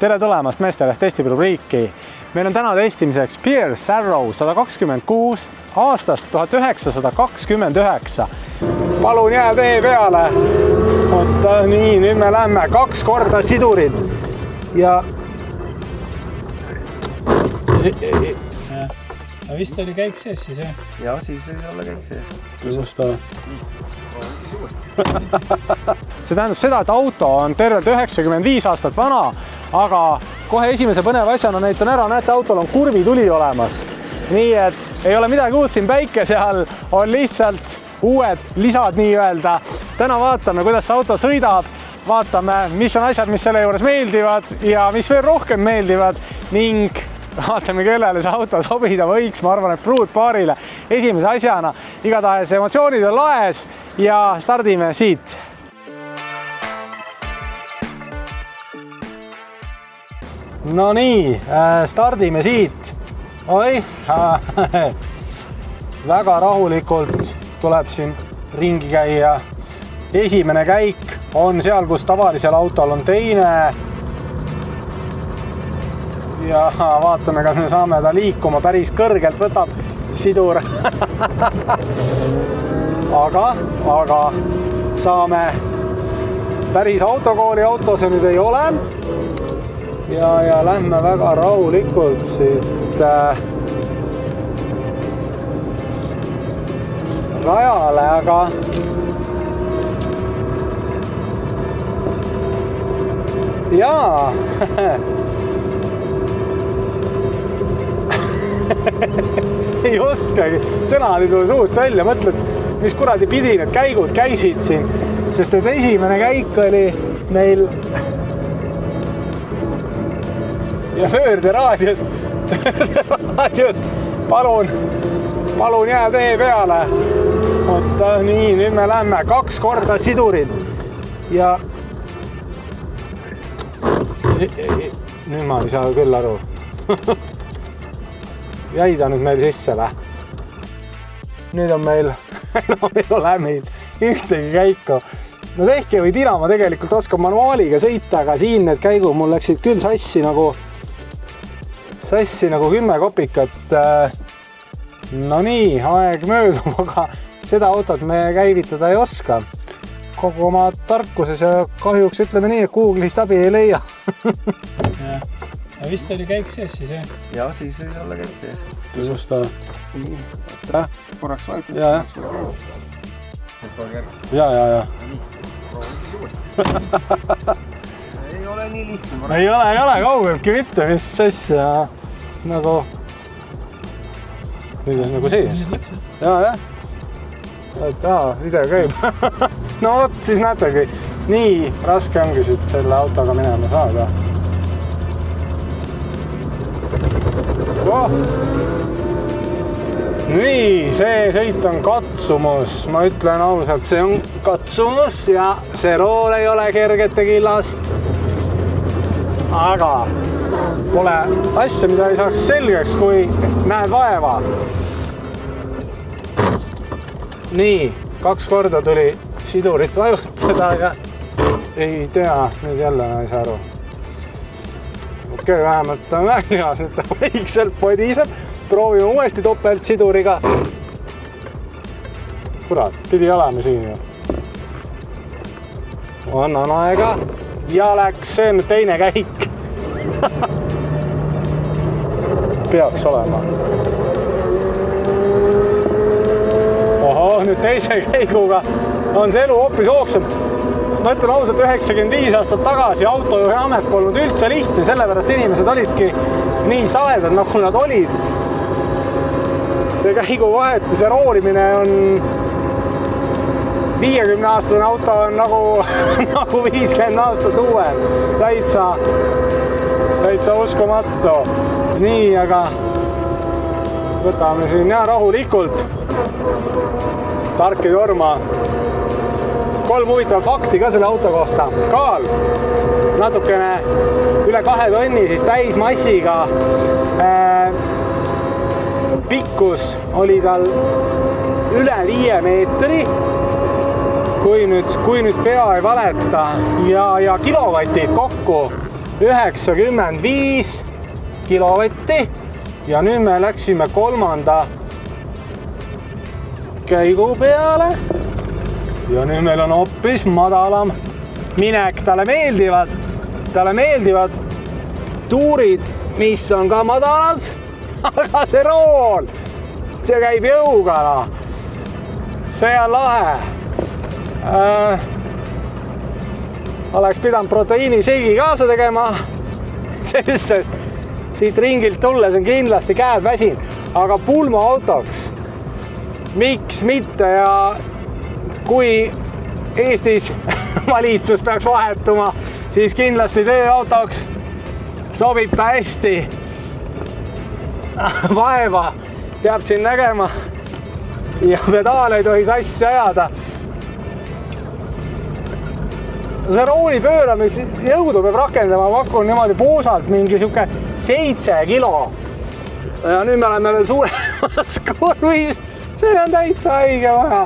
Tere tulemast Meesteleht testirubriiki. Meil on täna testimiseks Pierce Arrow 126 aastast 1929. Palun jää tee peale. Oota, nii, nüüd me lähme 2 korda sidurid. Ja vist oli käik sees siis, jah? Ja, siis oli olla käik sees. Tõsusta. See tähendab seda, et auto on tervelt 95 aastat vana, aga kohe esimese põneva asjana näitan ära, näete, autol on kurvituli olemas. Nii et ei ole midagi uut siin päikese all, on lihtsalt uued lisad nii-öelda. Täna vaatame, kuidas see auto sõidab, vaatame, mis on asjad, mis selle juures meeldivad ja mis veel rohkem meeldivad ning vaatame, kellele see auto sobida võiks. Ma arvan, et pruutpaarile esimese asjana. Igatahes emotsioonid on laes ja stardime siit. No nii, stardime siit. Oi, väga rahulikult tuleb siin ringi käia. Esimene käik on seal, kus tavalisel autol on teine. Ja vaatame, kas me saame ta liikuma päris kõrgelt, võtab sidur. Aga saame päris autokooli auto, see nüüd ei ole. Ja lähme väga rahulikult siit rajale, aga jaa, ei oskagi, sõnad ei tule suust välja, mõtled, mis kuradi pidi need käigud käisid siin, sest et esimene käik oli meil ja pöörderaadios, palun jää tee peale. Oota, nii, nüüd me lähme 2 korda sidurid ja nüüd ma ei saa küll aru. Jäi ta nüüd meil sisse või? Nüüd on meil, ei ole meil ühtegi käiku. No tehke või tina, ma tegelikult oskan manuaaliga sõita, aga siin need käigud mul läksid küll sassi nagu 10 kopikat. No nii, aeg möödub, aga seda autot me käivitada ei oska. Kogu oma tarkuses ja kahjuks ütleme nii, et Google'ist abi ei leia. Ja vist oli käik sees siis, jah? Ja, siis oli olla käik sees. Tõsusta. Nii, korraks vajutud. Ja. Ei ole nii lihtne. Ei ole kaugeltki mitte, mis asja nagu nüüd on nagu sees. Ja. Video käib. No vot, siis näetegi, nii raske ongi siit selle autoga minema saada. Nii, see sõit on katsumus. Ma ütlen ausalt, see on katsumus ja see rool ei ole kergete killast. Aga pole asja, mida ei saaks selgeks, kui näed vaeva. Nii, 2 korda tuli sidurit vajutada ja ei tea, nüüd jälle ei saa aru. Okei, vähemalt on väljas, et ta vaikselt podiseb. Proovime uuesti topelt siduriga. Kurat, pidi olema siin ju. Annan aega ja läks, see on teine käik. Peaks olema. Oho, nüüd teise käiguga on see elu hoopis hoogsam. Ma ütlen ausalt, 95 aastat tagasi autojuhi amet polnud üldse lihtne, sellepärast inimesed olidki nii saledad, nagu nad olid. See käiguvahetus ja roolimine on 50-aastane auto on nagu 50 aastat uuem. Täitsa uskumatu. Nii, aga võtame siin ja rahulikult. Tark ei torma. 3 huvitavat fakti ka selle auto kohta. Kaal natukene üle 2 tonni siis täismassiga. Pikkus oli tal üle 5 meetri, kui nüüd pea ei valeta ja kilovatid kokku 95 kilovatti ja nüüd me läksime kolmanda käigu peale ja nüüd meil on hoopis madalam minek. Talle meeldivad tuurid, mis on ka madalad, aga see rool, see käib jõuga. See on lahe. Oleks pidanud proteiiniseigi kaasa tegema, sest siit ringilt tulles on kindlasti käed väsin, aga pulmaautoks miks mitte ja kui Eestis valitsus peaks vahetuma, siis kindlasti tööautoks sobib ta hästi. Vaeva peab siin nägema ja pedaale ei tohi sassi ajada. See rooli pööramis jõudu peab rakendama, pakun niimoodi puusalt mingi siuke 7 kilo. Ja nüüd me oleme veel suuremas kurvis. See on täitsa haige vaja.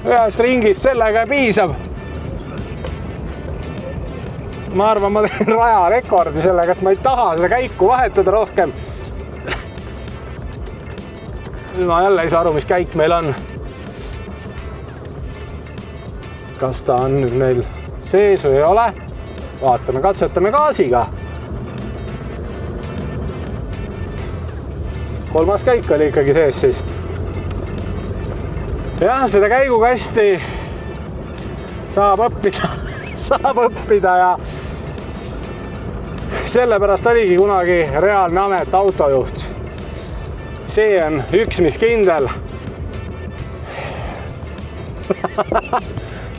Ühest ringist sellega piisab. Ma arvan, ma teen raja rekordi sellega, sest ma ei taha seda käiku vahetada rohkem. Ma jälle ei saa aru, mis käik meil on. Kas ta on nüüd meil sees või ei ole? Vaatame, katsetame gaasiga. Kolmas käik oli ikkagi sees siis. Jah, seda käigukasti saab õppida ja sellepärast oligi kunagi reaalne amet autojuht. See on üks, mis kindel.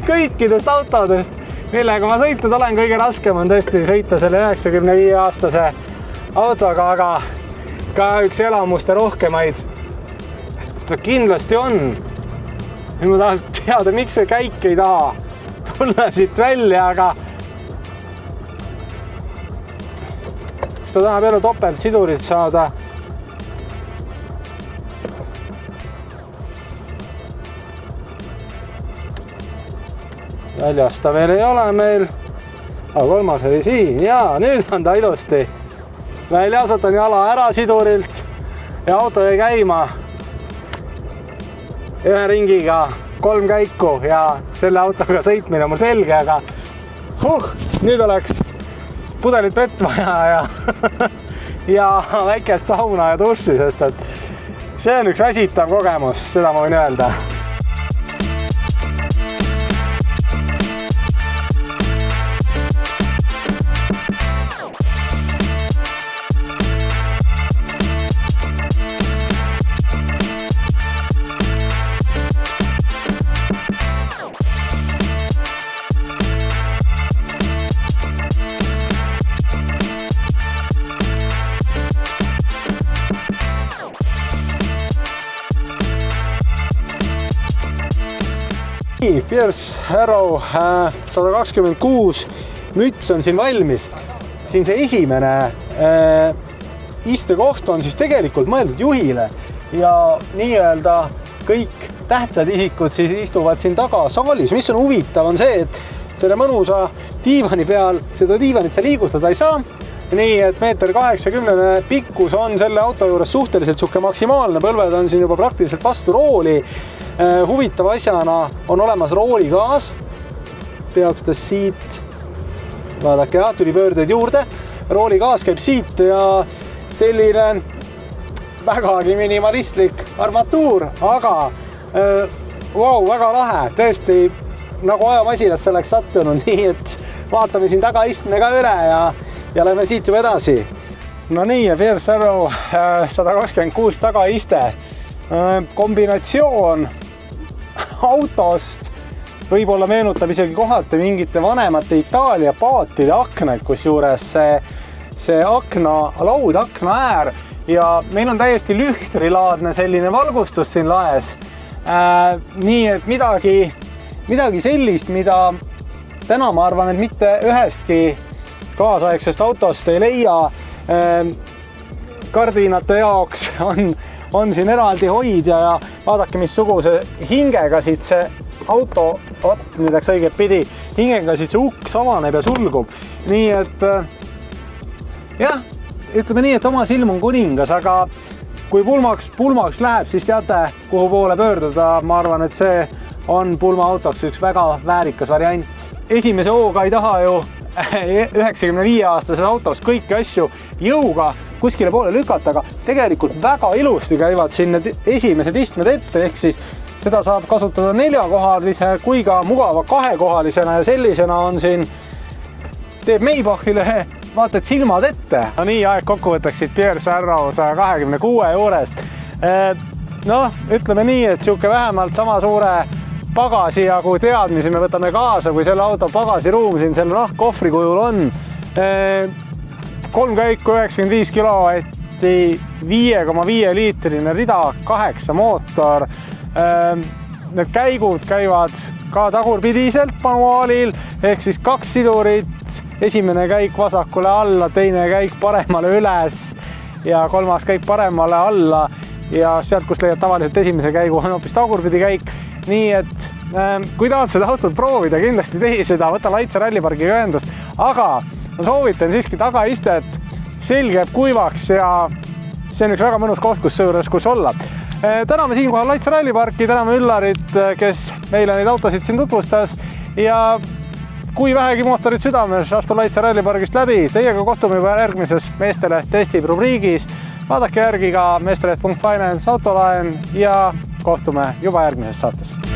Kõikidest autodest, millega ma sõitnud olen, kõige raskem on tõesti sõita selle 95-aastase autoga, aga ka üks elamuste rohkemaid. Ta kindlasti on. Nüüd ma tahaks teada, miks see käik ei taha tulla siit välja, aga ta tahab jälle topelt sidurit saada. Väljas ta veel ei ole meil, aga kolmas oli siin ja nüüd on ta ilusti väljas, võtan jala ära sidurilt ja auto jäi käima ühe ringiga 3 käiku ja selle autoga sõitmine on mul selge, aga nüüd oleks pudelit vett vaja ja väikest sauna ja duši, sest et see on üks väsitav kogemus, seda ma võin öelda. Pierce Arrow 126 müts on siin valmis. Siin see esimene istekoht on siis tegelikult mõeldud juhile ja nii-öelda kõik tähtsad isikud siis istuvad siin taga saalis. Mis on huvitav on see, et selle mõnusa diivani peal seda diivanit sa liigutada ei saa. Nii et 1,80 m pikkus on selle auto juures suhteliselt suhke maksimaalne. Põlved on siin juba praktiliselt vastu rooli. Huvitava asjana on olemas rooligaas. Peaks ta siit, vaadake, tuli pöördeid juurde. Rooligaas käib siit ja selline vägagi minimalistlik armatuur, aga väga lahe, tõesti nagu ajamasinas selleks sattunud, nii et vaatame siin tagaistme ka üle ja lähme siit juba edasi. No nii, ja Pierce Arrow 126 tagaiste. Kombinatsioon autost võib-olla meenutab isegi kohati mingite vanemate Itaalia paatide aknaid, kus juures see laud, akna äär ja meil on täiesti lühtrilaadne selline valgustus siin laes. Nii et midagi sellist, mida täna ma arvan, et mitte ühestki kaasaegsest autost ei leia. Kardinate jaoks on siin eraldi hoidja ja vaadake, missuguse hingega siit see auto, nüüd läks õiget pidi, hingega siit see uks avaneb ja sulgub. Nii et jah, ütleme nii, et oma silm on kuningas, aga kui pulmaks läheb, siis teate, kuhu poole pöörduda. Ma arvan, et see on pulmaautoks üks väga väärikas variant. Esimese hooga ei taha ju 95-aastases autos kõiki asju jõuga kuskile poole lükata, aga tegelikult väga ilusti käivad siin need esimesed istmed ette, ehk siis seda saab kasutada 4-kohalise kui ka mugava 2-kohalisena ja sellisena on siin, teeb Maybachile vaata, et silmad ette. No nii, aeg kokkuvõtaksid Pierre Sarrow 126 juurest. Noh, ütleme nii, et siuke vähemalt sama suure pagasi ja kui teadmisi me võtame kaasa, kui selle auto pagasiruum siin selle kohvri kujul on. 3 käiku 95 kilovatti, 5,5 liitrine rida, 8 mootor. Need käigud käivad ka tagurpidiselt manuaalil, ehk siis 2 sidurit, esimene käik vasakule alla, teine käik paremale üles ja 3. käik paremale alla ja sealt, kus leiad tavaliselt esimese käigu, on hoopis tagurpidi käik. Nii et kui tahad seda autot proovida, kindlasti tee seda, võta Laitse rallipargiga ühendust, aga ma soovitan siiski tagaistet, selg jääb kuivaks ja see on üks väga mõnus koht, kus olla. Täname siinkohal Laitse ralliparki, täname Üllarit, kes meile neid autosid siin tutvustas ja kui vähegi mootorid südames, astu Laitse rallipargist läbi. Teiega kohtume juba järgmises Meesteleht testib rubriigis. Vaadake järgi ka meesteleht.finance autolaen ja kohtume juba järgmises saates.